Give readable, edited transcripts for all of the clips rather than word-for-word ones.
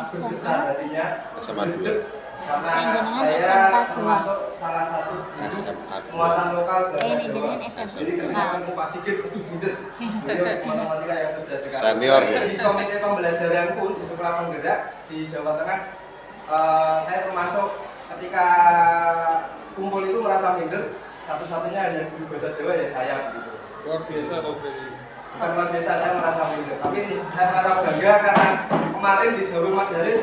bergetar hatinya, berdetak karena Jenengan saya SMK 2. termasuk salah satu SMA 2. muatan lokal bahasa Ini Jawa. jenengan SMK. Jadi ketika ketemu Pak Sigit, aduh bunder. Beliau matematika yang sudah dekat. Senior ya. Di komite pembelajaran pun di sekolah penggerak di Jawa Tengah, saya termasuk ketika kumpul itu merasa minder. Satu-satunya hanya guru bahasa Jawa ya saya begitu. Luar biasa loh ini. Bukan luar biasa, saya merasa minder. Tapi saya merasa bangga karena kemarin di Jawa Mas Haris,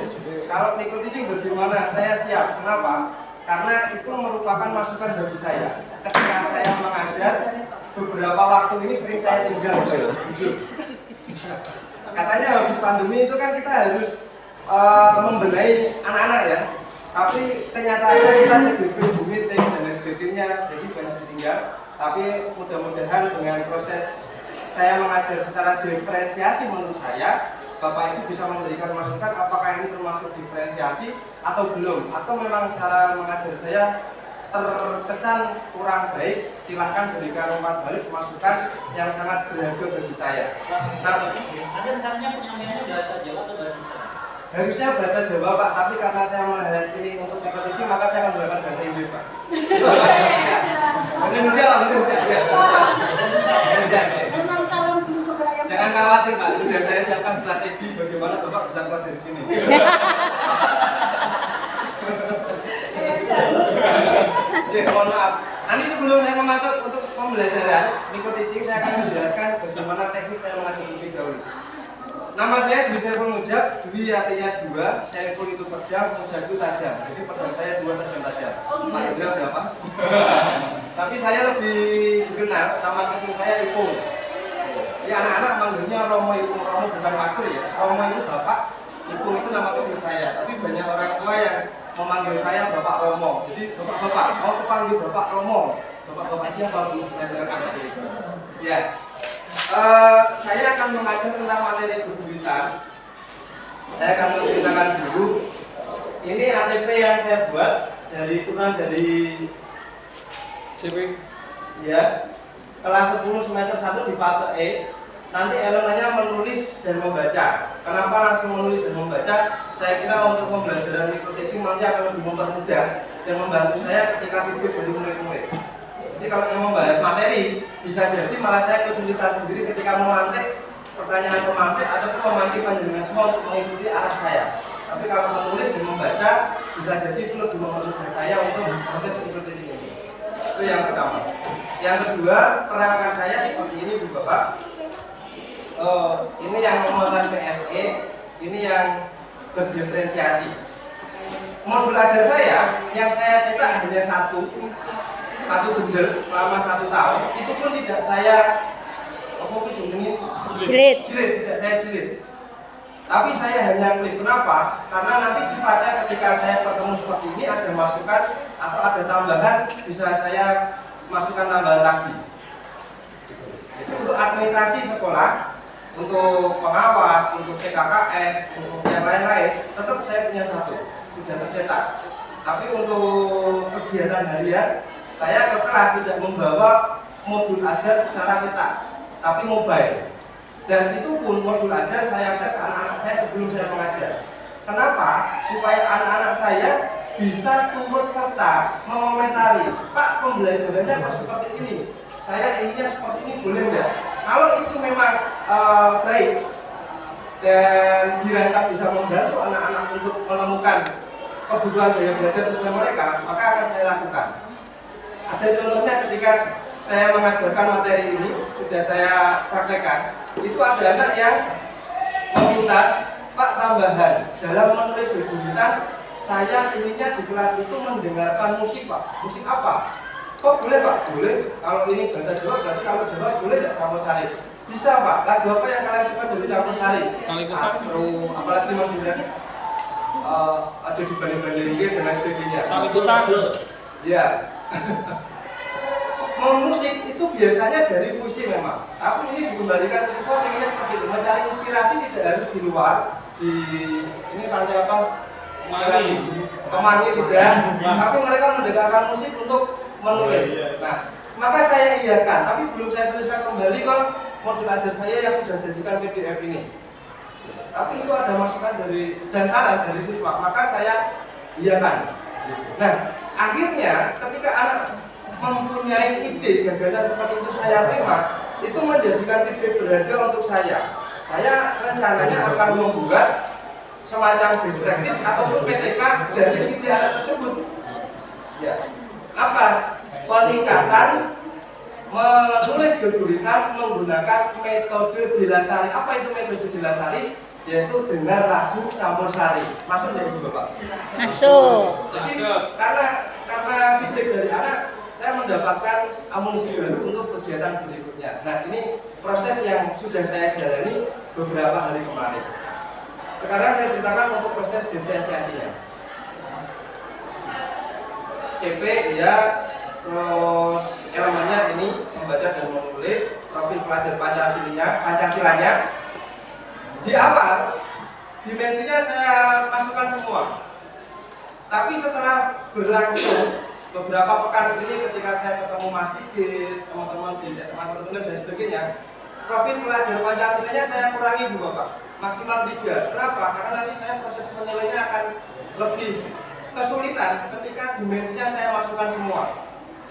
kalau Nicole teaching bagaimana, saya siap. Kenapa? Karena itu merupakan masukan bagi saya. Ketika saya mengajar, beberapa waktu ini sering saya tinggal. Katanya habis pandemi itu kan kita harus membenahi anak-anak ya. Tapi kenyataannya kita CBP, Zoom meeting dan lain sebagainya, jadi banyak ditinggal. Tapi mudah-mudahan dengan proses saya mengajar secara diferensiasi, menurut saya Bapak Ibu bisa memberikan masukan apakah ini termasuk diferensiasi atau belum, atau memang cara mengajar saya terkesan kurang baik. Silahkan berikan umpan balik masukan yang sangat berharga bagi saya. Nah, ada rencananya penyampaiannya bahasa Jawa atau bahasa Indonesia? harusnya bahasa Jawa Pak, tapi karena saya melihat ini untuk kompetisi maka saya akan menggunakan bahasa Inggris Pak. Bahasa Indonesia Pak, bahasa Indonesia. Jangan khawatir Pak, sudah saya siapkan strategi bagaimana Bapak bisa keluar dari sini. Oke, mohon maaf. Nanti sebelum saya masuk untuk pembelajaran Nicole teaching, saya akan menjelaskan bagaimana teknik saya mengajar lebih dahulu. Nama saya Dwi Saiful Mujab. Dwi artinya dua, Saiful itu pedang, Mujab itu tajam. Jadi pedang saya dua tajam-tajam. Pak Indra berapa? Tapi saya lebih dikenal, nama kecil saya Ipung. Ya anak-anak manggilnya Romo Ipung. Romo bukan master ya. Romo itu bapak, Ipung itu nama kecil saya. Tapi banyak orang tua yang memanggil saya Bapak Romo. Jadi bapak-bapak mau kepanggil Bapak Romo. Bapak-bapak siapa Bu? Saya dengarkan seperti itu. Ya. Saya akan mengajar tentang materi bebuyutan. Saya akan menceritakan dulu. Ini ATP yang saya buat dari turunan dari CP. ya kelas 10 semester 1 di fase E. Nanti elemennya menulis dan membaca. Kenapa langsung menulis dan membaca? Saya kira untuk pembelajaran Nicole teaching nanti akan lebih mempermudah dan membantu saya ketika feedback dari murid-murid. Jadi kalau saya membahas materi, bisa jadi malah saya kesulitan sendiri ketika memantik pertanyaan pemantik ataupun memancing panjenengan semua untuk mengikuti arah saya. Tapi kalau menulis dan membaca, bisa jadi itu lebih mempermudah saya untuk proses Nicole teaching ini. Itu yang pertama. Yang kedua, perangkat saya seperti ini Bu Bapak. Ini yang muatan PSE, ini yang berdiferensiasi. Modul ajar saya yang saya cetak hanya satu bundel selama 1 tahun. Itu pun tidak saya Jilid. tidak saya jilid. Tapi saya hanya klik. Kenapa? Karena nanti sifatnya ketika saya ketemu seperti ini ada masukan atau ada tambahan, bisa saya masukkan tambahan lagi. Itu untuk administrasi sekolah, untuk pengawas, untuk PKKS, untuk yang lain-lain, tetap saya punya satu, sudah tercetak. Tapi untuk kegiatan harian, saya ke kelas tidak membawa modul ajar secara cetak, tapi mobile. Dan itu pun modul ajar saya share ke anak-anak saya sebelum saya mengajar. Kenapa? Supaya anak-anak saya bisa turut serta mengomentari, Pak pembelajarannya kok seperti ini, saya ininya seperti ini, boleh enggak? Kalau itu memang baik dan dirasa bisa membantu anak-anak untuk menemukan kebutuhan gaya belajar sesuai mereka, maka akan saya lakukan. Ada contohnya ketika saya mengajarkan materi ini, sudah saya praktekkan, itu ada anak yang meminta, Pak tambahan dalam menulis bebuyutan, saya ininya di kelas itu mendengarkan musik Pak. Musik apa? Kok boleh Pak? Boleh. Kalau ini bahasa Jawa berarti kalau Jawa boleh tidak campur sari? Bisa Pak. Lagu apa yang kalian suka dari campur sari? Satru, apalagi Mas Indra? Ada di balik-balik dan lain sebagainya. Ya. Musik itu biasanya dari puisi memang. Tapi ini dikembalikan ke siswa pengennya seperti itu. Mencari inspirasi tidak harus di luar. Di ini pantai apa? Pemangi tidak. Tapi mereka mendengarkan musik untuk menulis. Nah, maka saya iakan, tapi belum saya tuliskan kembali kok modul ajar saya yang sudah jadikan PDF ini. Tapi itu ada masukan dari dan saran dari siswa, maka saya iakan. Nah, akhirnya ketika anak mempunyai ide gagasan seperti itu saya terima, itu menjadikan feedback berharga untuk saya. Saya rencananya akan membuat semacam best practice ataupun PTK dari ide anak tersebut. Ya. Apa? Peningkatan menulis gurita menggunakan metode Dilasari. Apa itu metode Dilasari? Yaitu dengar lagu campur sari. Masuk ya Ibu Bapak? Masuk. Jadi karena feedback dari anak, saya mendapatkan amunisi baru untuk kegiatan berikutnya. Nah, ini proses yang sudah saya jalani beberapa hari kemarin. Sekarang saya ceritakan untuk proses diferensiasinya. CP ya, terus elemennya ini membaca dan menulis, profil pelajar Pancasilanya. Di awal dimensinya saya masukkan semua. Tapi setelah berlangsung beberapa pekan ini ketika saya ketemu Mas Sigit, teman-teman di SMA dan sebagainya, profil pelajar Pancasilanya saya kurangi juga Pak, maksimal 3. Kenapa? Karena nanti saya proses penilaiannya akan lebih kesulitan ketika dimensinya saya masukkan semua.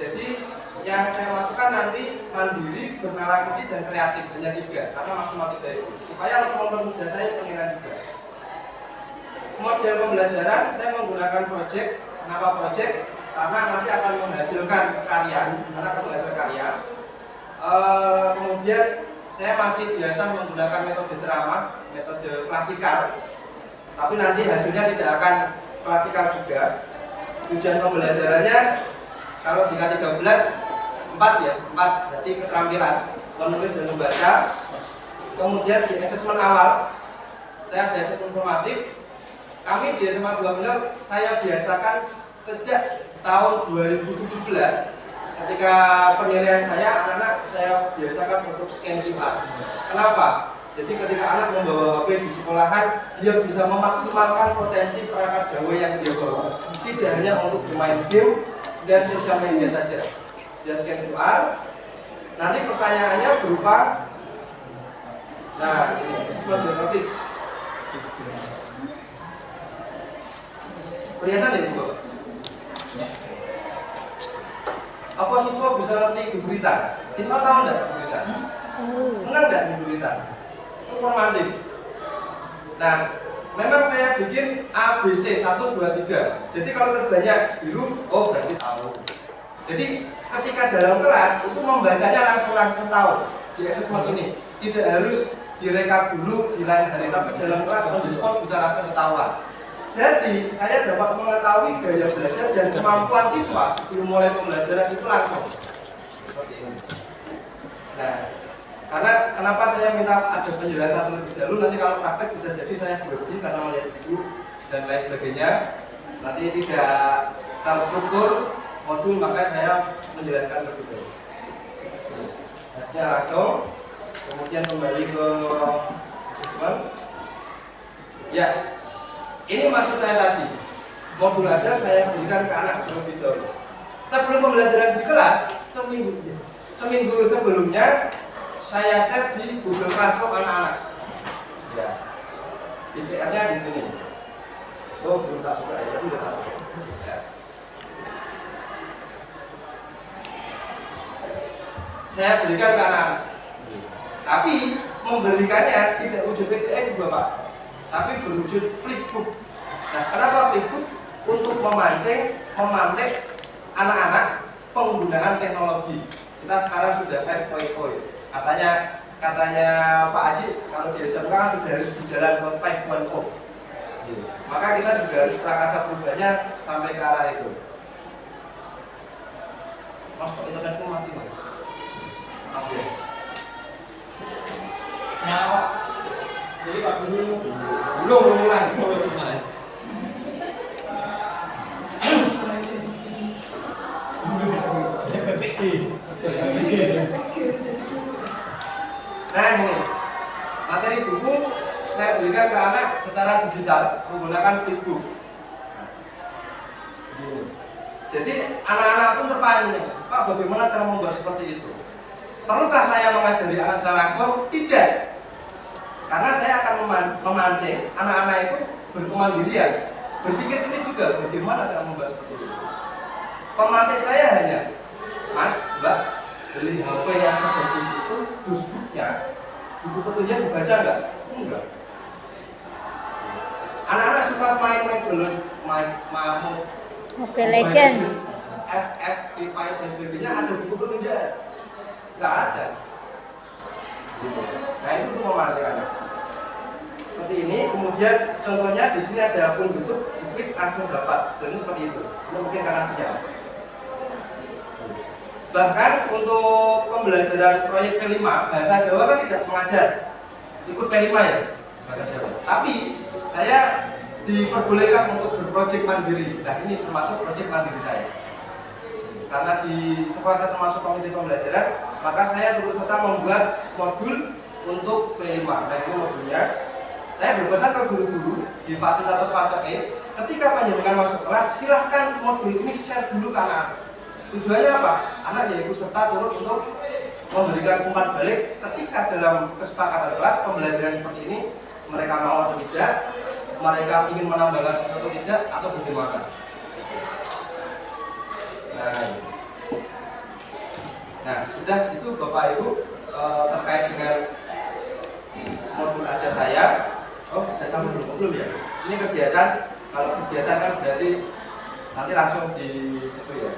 Jadi yang saya masukkan nanti mandiri, bernalargi dan kreatif, hanya 3 karena maksimal 3 itu supaya untuk mempermudah saya penilaian juga. Model pembelajaran saya menggunakan project. Kenapa project? Karena nanti akan menghasilkan karya, karena akan menghasilkan karya. Kemudian saya masih biasa menggunakan metode ceramah, metode klasikal, tapi nanti hasilnya tidak akan klasikal juga. Tujuan pembelajarannya kalau di K13 4 ya, 4 berarti keterampilan menulis dan membaca. Kemudian di asesmen awal saya ada asesmen formatif. Kami di SMA 2 Bener saya biasakan sejak tahun 2017 ketika penilaian saya, anak-anak saya biasakan untuk scan QR. Kenapa? Jadi ketika anak membawa HP di sekolahan, dia bisa memaksimalkan potensi perangkat gawai yang dia bawa. Tidak hanya untuk bermain game dan sosial media saja. Dia scan QR. Nanti pertanyaannya berupa, nah ini asesmen berarti. Kelihatan ya Ibu? Apa siswa bisa ngerti guguritan? Siswa tahu enggak guguritan? Senang enggak guguritan? Itu formatif. Nah, memang saya bikin A, B, C, 1, 2, 3. Jadi kalau kerjanya biru, oh berarti tahu. Jadi ketika dalam kelas itu membacanya langsung tahu di asesmen ini. Tidak harus direkap dulu di lain hari, tapi dalam kelas on the spot bisa langsung ketahuan. Jadi saya dapat mengetahui gaya belajar dan kemampuan siswa sebelum mulai pembelajaran itu langsung seperti ini. Nah, karena kenapa saya minta ada penjelasan terlebih dahulu, nanti kalau praktek bisa jadi saya grogi karena melihat video dan lain sebagainya, nanti tidak terstruktur modul, maka saya menjelaskan terlebih dahulu. Hasilnya langsung, kemudian kembali ke asesmen. Ya. Ini maksud saya tadi, modul ajar saya berikan ke anak terlebih dahulu. Sebelum pembelajaran di kelas, seminggu sebelumnya saya share di Google Classroom anak-anak. Ya, PCR-nya di sini. Oh, belum tak buka ya, tapi udah tak buka. Ya. Saya berikan ke anak-anak. Tapi memberikannya tidak wujud PDF Bapak, tapi berwujud flipbook. Nah, kenapa flipbook? Untuk memantik anak-anak penggunaan teknologi. Kita sekarang sudah 5.0. Katanya Pak Haji, kalau di SMK kan sudah harus berjalan ke 5.0. Maka kita juga harus prakasa perubahannya sampai ke arah itu. Mas, kok internetku mati Mas? Maaf ya. Nyawa. Jadi Pak Guru Belum mulai. Nah ini materi buku saya berikan ke anak secara digital menggunakan flipbook. Jadi anak-anak pun terpancing, Pak bagaimana cara membuat seperti itu? Perlukah saya mengajari anak secara langsung? Tidak. Karena saya akan memancing anak-anak itu berkemandirian, berpikir ini juga bagaimana cara membuat seperti ini. Pemantik saya hanya, Mas, Mbak, beli HP yang sebagus itu, dusbuknya, buku petunjuknya dibaca enggak? Enggak. Anak-anak suka main-main belut, main Mobile Legend. FF, Free Fire dan sebagainya, ada buku petunjuk? Enggak ada. Nah itu untuk memantik anak. Seperti ini, kemudian contohnya di sini ada akun YouTube, diklik langsung dapat. Jadi seperti itu. Ini mungkin karena sinyal. Bahkan untuk pembelajaran proyek P5, bahasa Jawa kan tidak mengajar, ikut P5 ya, bahasa Jawa. Tapi saya diperbolehkan untuk berproyek mandiri. Nah ini termasuk proyek mandiri saya. Karena di sekolah saya termasuk komite pembelajaran, maka saya turut serta membuat modul untuk P5. Nah ini modulnya. Saya berpesan ke guru-guru di fasilitator fase E, ketika panjenengan masuk kelas, silahkan modul ini share dulu ke anak. Tujuannya apa? Anak jadi ikut serta turut untuk memberikan umpan balik ketika dalam kesepakatan kelas pembelajaran seperti ini mereka mau atau tidak, mereka ingin menambahkan sesuatu atau tidak, atau bagaimana. Nah, sudah itu Bapak Ibu terkait dengan modul ajar saya. Oh, sudah sampai belum ya? Ini kegiatan, kalau kegiatan kan berarti nanti langsung di situ ya.